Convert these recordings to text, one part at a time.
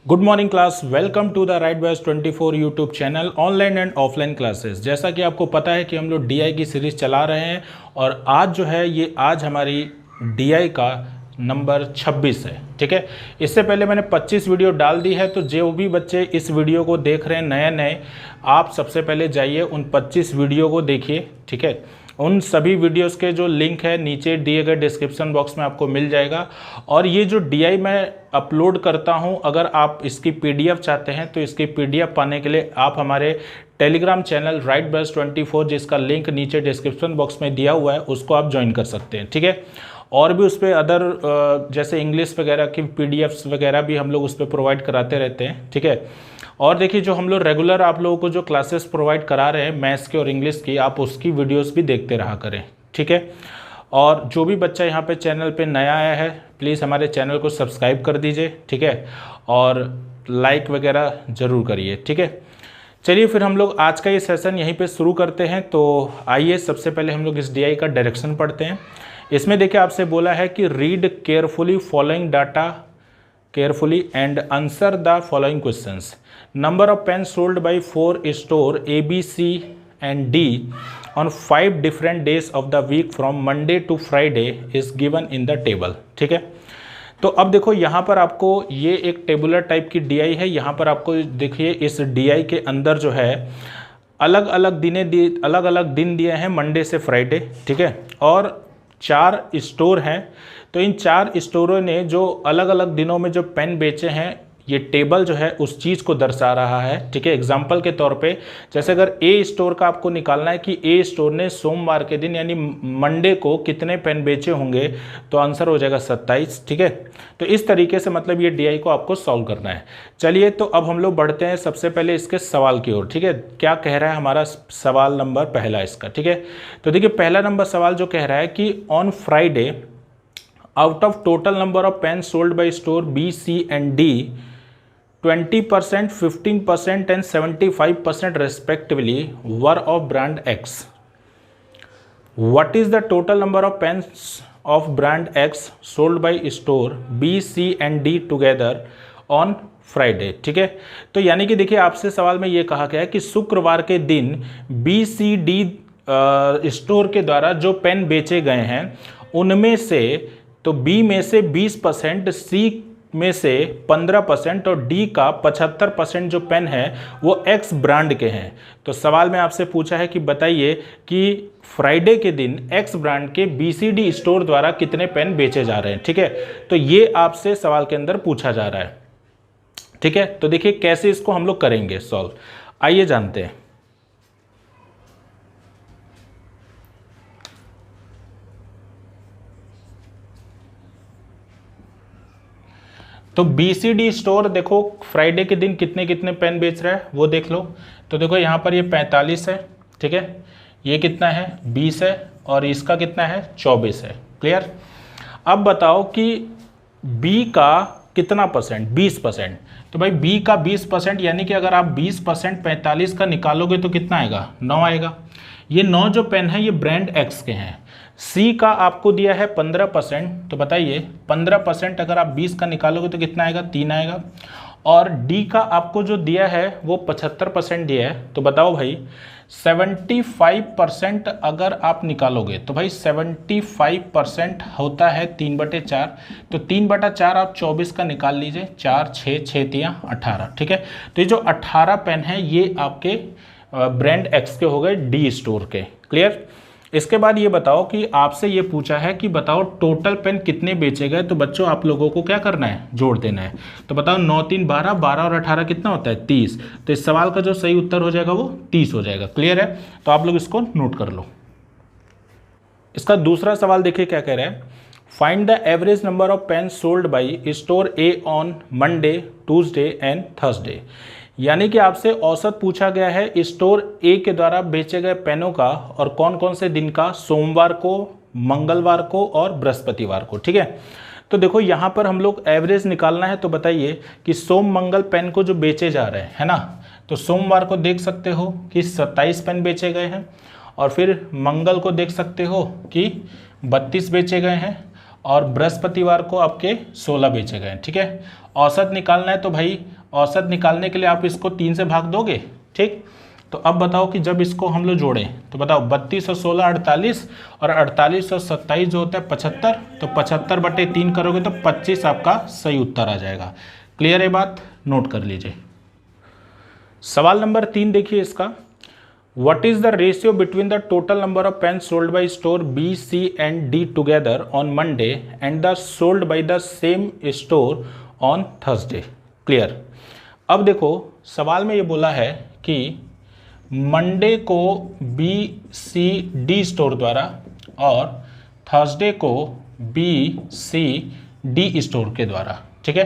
Good morning class, welcome to the right boys 24 YouTube channel online and offline classes. जैसा कि आपको पता है कि हम लोग डीआई की सीरीज़ चला रहे हैं और आज जो है ये आज हमारी डीआई का नंबर 26 है। ठीक है, इससे पहले मैंने 25 वीडियो डाल दी है, तो जो भी बच्चे इस वीडियो को देख रहे हैं नए नए, आप सबसे पहले जाइए उन 25 वीडियो को देखिए। ठीक है, उन सभी वीडियोस के जो लिंक है नीचे दिए गए डिस्क्रिप्शन बॉक्स में आपको मिल जाएगा। और ये जो डीआई मैं अपलोड करता हूँ, अगर आप इसकी पीडीएफ चाहते हैं तो इसकी पीडीएफ पाने के लिए आप हमारे टेलीग्राम चैनल राइट बॉयज 24 जिसका लिंक नीचे डिस्क्रिप्शन बॉक्स में दिया हुआ है उसको आप ज्वाइन कर सकते हैं। ठीक है, और भी उस पर अदर जैसे इंग्लिश वगैरह की पीडीएफ्स वगैरह भी हम लोग उस पर प्रोवाइड कराते रहते हैं। ठीक है, और देखिए जो हम लोग रेगुलर आप लोगों को जो क्लासेस प्रोवाइड करा रहे हैं मैथ्स की और इंग्लिश की, आप उसकी वीडियोस भी देखते रहा करें। ठीक है, और जो भी बच्चा यहाँ पे चैनल पे नया आया है प्लीज़ हमारे चैनल को सब्सक्राइब कर दीजिए। ठीक है, और लाइक वगैरह ज़रूर करिए। ठीक है, चलिए फिर हम लोग आज का ये सेशन यहीं पे शुरू करते हैं। तो आइए सबसे पहले हम लोग इस डीआई का डायरेक्शन पढ़ते हैं। इसमें देखिए आपसे बोला है कि read carefully following data carefully and answer the following questions. Number of pens sold by 4 store A, B, C and D on 5 different days of the week from Monday to Friday is given in the table. ठीक है, तो अब देखो यहाँ पर आपको ये एक टेबुलर टाइप की डीआई है। यहाँ पर आपको देखिए इस डीआई के अंदर जो है अलग अलग दिन दिए हैं मंडे से फ्राइडे। ठीक है, और 4 स्टोर हैं, तो इन 4 स्टोरों ने जो अलग अलग दिनों में जो पेन बेचे हैं ये टेबल जो है उस चीज़ को दर्शा रहा है। ठीक है, एग्जाम्पल के तौर पे जैसे अगर ए स्टोर का आपको निकालना है कि ए स्टोर ने सोमवार के दिन यानी मंडे को कितने पेन बेचे होंगे, तो आंसर हो जाएगा 27। ठीक है, तो इस तरीके से मतलब ये डीआई को आपको सॉल्व करना है। चलिए तो अब हम लोग बढ़ते हैं सबसे पहले इसके सवाल की ओर। ठीक है, क्या कह रहा है हमारा सवाल नंबर पहला इसका। ठीक है, तो देखिए पहला नंबर सवाल जो कह रहा है कि on Friday out of total number of pens sold by store B, C and D, 20%, 15% and 75% respectively were of brand X. What is the total number of pens of brand X sold by store B, C and D together on Friday? ठीक है, तो यानी कि देखिए आपसे सवाल में ये कहा गया है कि शुक्रवार के दिन बी सी डी स्टोर के द्वारा जो पेन बेचे गए हैं उनमें से तो बी में से 20%, सी में से 15% और डी का 75% जो पेन है वो एक्स ब्रांड के हैं। तो सवाल में आपसे पूछा है कि बताइए कि फ्राइडे के दिन एक्स ब्रांड के बीसीडी स्टोर द्वारा कितने पेन बेचे जा रहे हैं। ठीक है, तो ये आपसे सवाल के अंदर पूछा जा रहा है। ठीक है, तो देखिए कैसे इसको हम लोग करेंगे सॉल्व, आइए जानते हैं। तो बीसीडी स्टोर देखो फ्राइडे के दिन कितने कितने पेन बेच रहा है वो देख लो। तो देखो यहाँ पर ये 45 है। ठीक है, ये कितना है 20 है और इसका कितना है 24 है। क्लियर, अब बताओ कि बी का कितना परसेंट, 20%। तो भाई बी का 20% यानी कि अगर आप 20% 45 का निकालोगे तो कितना आएगा, 9 आएगा। ये 9 जो पेन है ये ब्रांड एक्स के हैं। सी का आपको दिया है 15%, तो बताइए 15% अगर आप 20 का निकालोगे तो कितना आएगा, 3 आएगा। और डी का आपको जो दिया है वो 75% दिया है, तो बताओ भाई 75% अगर आप निकालोगे तो भाई 75% होता है 3/4, तो 3/4 आप 24 का निकाल लीजिए, 4 6 6 18। ठीक है, तो ये जो 18 पेन है ये आपके ब्रांड एक्स के हो गए डी स्टोर के। क्लियर, इसके बाद ये बताओ कि आपसे ये पूछा है कि बताओ टोटल पेन कितने बेचे गए। तो बच्चों आप लोगों को क्या करना है, जोड़ देना है। तो बताओ 9 3 12, 12 और 18 कितना होता है 30। तो इस सवाल का जो सही उत्तर हो जाएगा वो 30 हो जाएगा। क्लियर है, तो आप लोग इसको नोट कर लो। इसका दूसरा सवाल देखिए क्या कह रहा है, find the average number of pen sold by store A on Monday, Tuesday and Thursday. यानी कि आपसे औसत पूछा गया है स्टोर ए के द्वारा बेचे गए पेनों का और कौन कौन से दिन का, सोमवार को, मंगलवार को और बृहस्पतिवार को। ठीक है, तो देखो यहाँ पर हम लोग एवरेज निकालना है। तो बताइए कि सोम मंगल पेन को जो बेचे जा रहे हैं है ना, तो सोमवार को देख सकते हो कि 27 पेन बेचे गए हैं और फिर मंगल को देख सकते हो कि 32 बेचे गए हैं और बृहस्पतिवार को आपके 16 बेचे गए। ठीक है, औसत निकालना है तो भाई औसत निकालने के लिए आप इसको 3 से भाग दोगे, ठीक। तो अब बताओ कि जब इसको हम लोग जोड़ें तो बताओ 32 और 16 48 और 48 और 27 जो होता है 75, तो 75/3 करोगे तो 25 आपका सही उत्तर आ जाएगा। क्लियर है बात, नोट कर लीजिए। सवाल नंबर 3 देखिए इसका, what is the ratio between the total number of pen sold by store B C and D together on Monday and the sold by the same store on Thursday. Clear. अब देखो सवाल में ये बोला है कि मंडे को B C D store द्वारा और थर्सडे को बी सी डी स्टोर के द्वारा, ठीक है।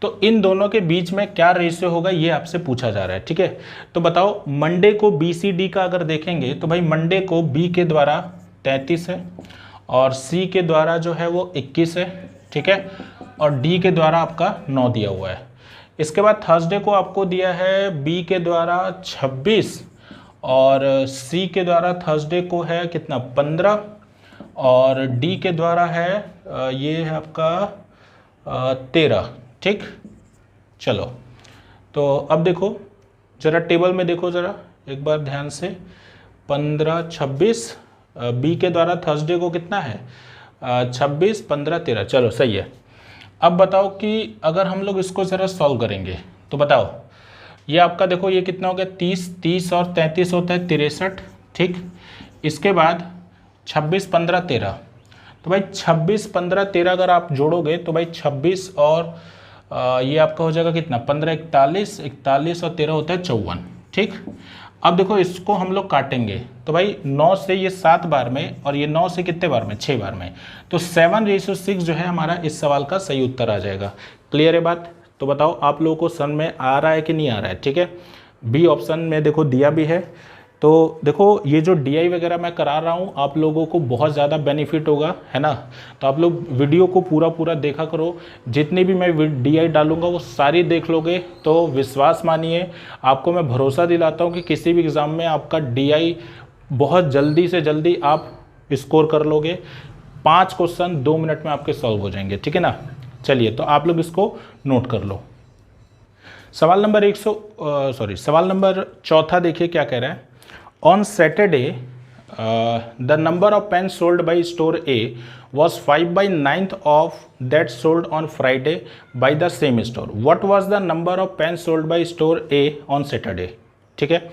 तो इन दोनों के बीच में क्या रेशियो होगा ये आपसे पूछा जा रहा है, ठीक है। तो बताओ मंडे को बी सी डी का अगर देखेंगे तो भाई मंडे को बी के द्वारा 33 है और सी के द्वारा जो है वो 21 है, ठीक है, और डी के द्वारा आपका 9 दिया हुआ है। इसके बाद थर्सडे को आपको दिया है बी के द्वारा 26 और सी के द्वारा थर्सडे को है कितना 15 और डी के द्वारा है ये है आपका 13, ठीक। चलो तो अब देखो ज़रा टेबल में देखो ज़रा एक बार ध्यान से, 15 26 बी के द्वारा थर्सडे को कितना है 26 15 13, चलो सही है। अब बताओ कि अगर हम लोग इसको ज़रा सॉल्व करेंगे तो बताओ ये आपका देखो ये कितना हो गया 30 और 33 होता है 63, ठीक। इसके बाद 26 15 13, तो भाई 26 15 13 अगर आप जोड़ोगे तो भाई 26 और ये आपका हो जाएगा कितना 15 41, 41 और 13 होता है 54, ठीक। अब देखो इसको हम लोग काटेंगे तो भाई 9 से ये 7 बार में और ये 9 से कितने बार में 6 बार में, तो 7:6 जो है हमारा इस सवाल का सही उत्तर आ जाएगा। क्लियर है बात। तो बताओ आप लोगों को समझ में आ रहा है कि नहीं आ रहा है, ठीक है। बी ऑप्शन में देखो दिया भी है। तो देखो ये जो डीआई वगैरह मैं करा रहा हूँ आप लोगों को बहुत ज़्यादा बेनिफिट होगा, है ना। तो आप लोग वीडियो को पूरा देखा करो, जितनी भी मैं डीआई डालूंगा वो सारी देख लोगे तो विश्वास मानिए आपको मैं भरोसा दिलाता हूँ कि किसी भी एग्ज़ाम में आपका डीआई बहुत जल्दी से जल्दी आप स्कोर कर लोगे। 5 क्वेश्चन 2 मिनट में आपके सॉल्व हो जाएंगे, ठीक है ना। चलिए तो आप लोग इसको नोट कर लो। सवाल नंबर 4 देखिए क्या कह रहा है। On Saturday the number of pen sold by store A was 5/9 of that sold on Friday by the same store. What was the number of pen sold by store A on Saturday, ठीक है।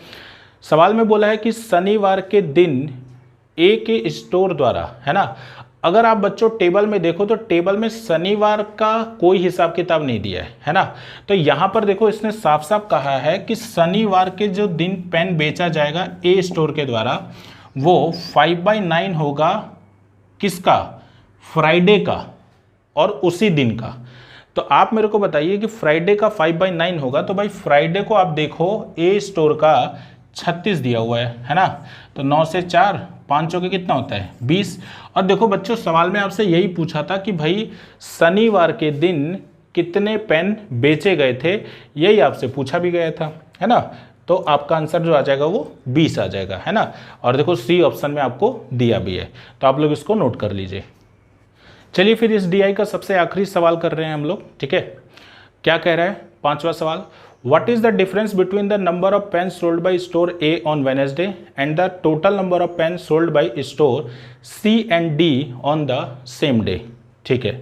सवाल में बोला है कि शनिवार के दिन ए के स्टोर द्वारा, है ना। अगर आप बच्चों टेबल में देखो तो टेबल में शनिवार का कोई हिसाब किताब नहीं दिया है ना। तो यहाँ पर देखो इसने साफ साफ कहा है कि शनिवार के जो दिन पेन बेचा जाएगा ए स्टोर के द्वारा वो 5/9 होगा किसका, फ्राइडे का और उसी दिन का। तो आप मेरे को बताइए कि फ्राइडे का 5/9 होगा तो भाई फ्राइडे को आप देखो ए स्टोर का 36 दिया हुआ है ना। तो 9 से 4 5 चौके कितना होता है 20। और देखो बच्चों सवाल में आपसे यही पूछा था कि भाई शनिवार के दिन कितने पेन बेचे गए थे, यही आपसे पूछा भी गया था, है ना। तो आपका आंसर जो आ जाएगा वो 20 आ जाएगा, है ना। और देखो सी ऑप्शन में आपको दिया भी है, तो आप लोग इसको नोट कर लीजिए। चलिए फिर इस डीआई का सबसे आखिरी सवाल कर रहे हैं हम लोग, ठीक है। क्या कह रहा है 5वां सवाल, What is the difference between the number of pens sold by store A on Wednesday and the total number of pens sold by store C and D on the same day? ठीक है,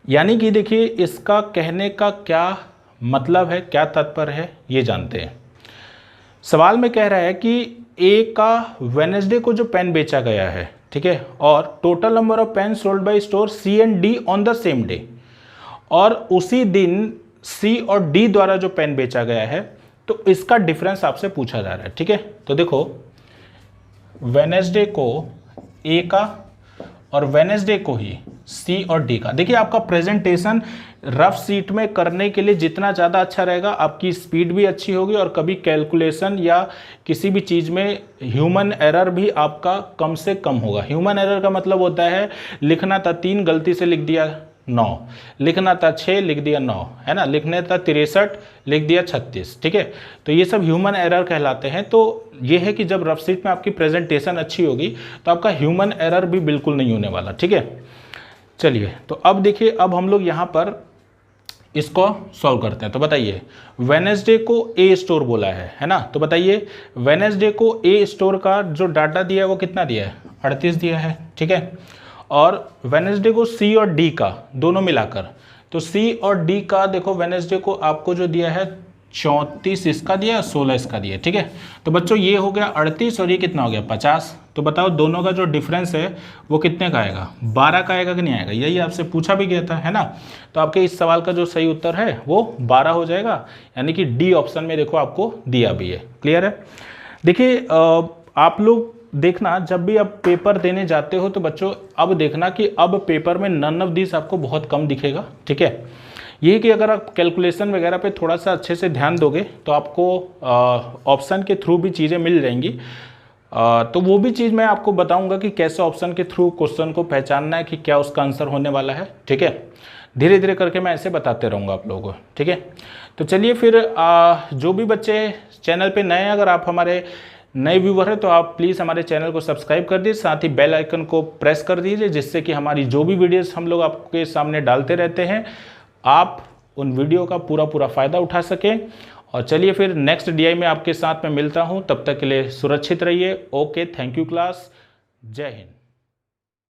यानी कि देखिए इसका कहने का क्या मतलब है, क्या तात्पर्य है, ये जानते हैं। सवाल में कह रहा है कि A का वेनेसडे को जो पेन बेचा गया है, ठीक है, और total number of pen sold by store C and D on the same day, और उसी दिन सी और डी द्वारा जो पेन बेचा गया है, तो इसका डिफरेंस आपसे पूछा जा रहा है, ठीक है। तो देखो वेनेसडे को ए का और वेनेसडे को ही सी और डी का। देखिए आपका प्रेजेंटेशन रफ सीट में करने के लिए जितना ज़्यादा अच्छा रहेगा आपकी स्पीड भी अच्छी होगी और कभी कैलकुलेशन या किसी भी चीज़ में ह्यूमन एरर भी आपका कम से कम होगा। ह्यूमन एरर का मतलब होता है लिखना था 3 गलती से लिख दिया 9, लिखना था 6 लिख दिया 9, है ना, लिखने था 63 लिख दिया 36, ठीक है। तो ये सब ह्यूमन एरर कहलाते हैं। तो ये है कि जब रफ सीट में आपकी प्रेजेंटेशन अच्छी होगी तो आपका ह्यूमन एरर भी बिल्कुल नहीं होने वाला, ठीक है। चलिए तो अब देखिए, अब हम लोग यहाँ पर इसको सॉल्व करते हैं। तो बताइए वेडनेसडे को ए स्टोर बोला है ना, तो बताइए वेडनेसडे को ए स्टोर का जो डाटा दिया है वो कितना दिया है, 38 दिया है, ठीक है। और वेडनेसडे को सी और डी का दोनों मिलाकर, तो सी और डी का देखो वेडनेसडे को आपको जो दिया है 34 इसका दिया, 16 इसका दिया, ठीक है। तो बच्चों ये हो गया 38 और ये कितना हो गया 50। तो बताओ दोनों का जो डिफरेंस है वो कितने का आएगा, 12 का आएगा कि नहीं आएगा, यही आपसे पूछा भी गया था, है ना। तो आपके इस सवाल का जो सही उत्तर है वो 12 हो जाएगा, यानी कि डी ऑप्शन में देखो आपको दिया भी है। क्लियर है। देखिए आप लोग देखना जब भी आप पेपर देने जाते हो तो बच्चों अब देखना कि अब पेपर में नन ऑफ दिस आपको बहुत कम दिखेगा, ठीक है। ये कि अगर आप कैलकुलेशन वगैरह पे थोड़ा सा अच्छे से ध्यान दोगे तो आपको ऑप्शन के थ्रू भी चीज़ें मिल जाएंगी। तो वो भी चीज़ मैं आपको बताऊंगा कि कैसे ऑप्शन के थ्रू क्वेश्चन को पहचानना है कि क्या उसका आंसर होने वाला है, ठीक है। धीरे धीरे करके मैं ऐसे बताते रहूँगा आप लोगों को, ठीक है। तो चलिए फिर जो भी बच्चे चैनल पे नए हैं, अगर आप हमारे नए व्यूवर है तो आप प्लीज़ हमारे चैनल को सब्सक्राइब कर दीजिए, साथ ही बेल आइकन को प्रेस कर दीजिए, जिससे कि हमारी जो भी वीडियोस हम लोग आपके सामने डालते रहते हैं आप उन वीडियो का पूरा फ़ायदा उठा सकें। और चलिए फिर नेक्स्ट डीआई में आपके साथ में मिलता हूं, तब तक के लिए सुरक्षित रहिए। ओके, थैंक यू क्लास, जय हिंद।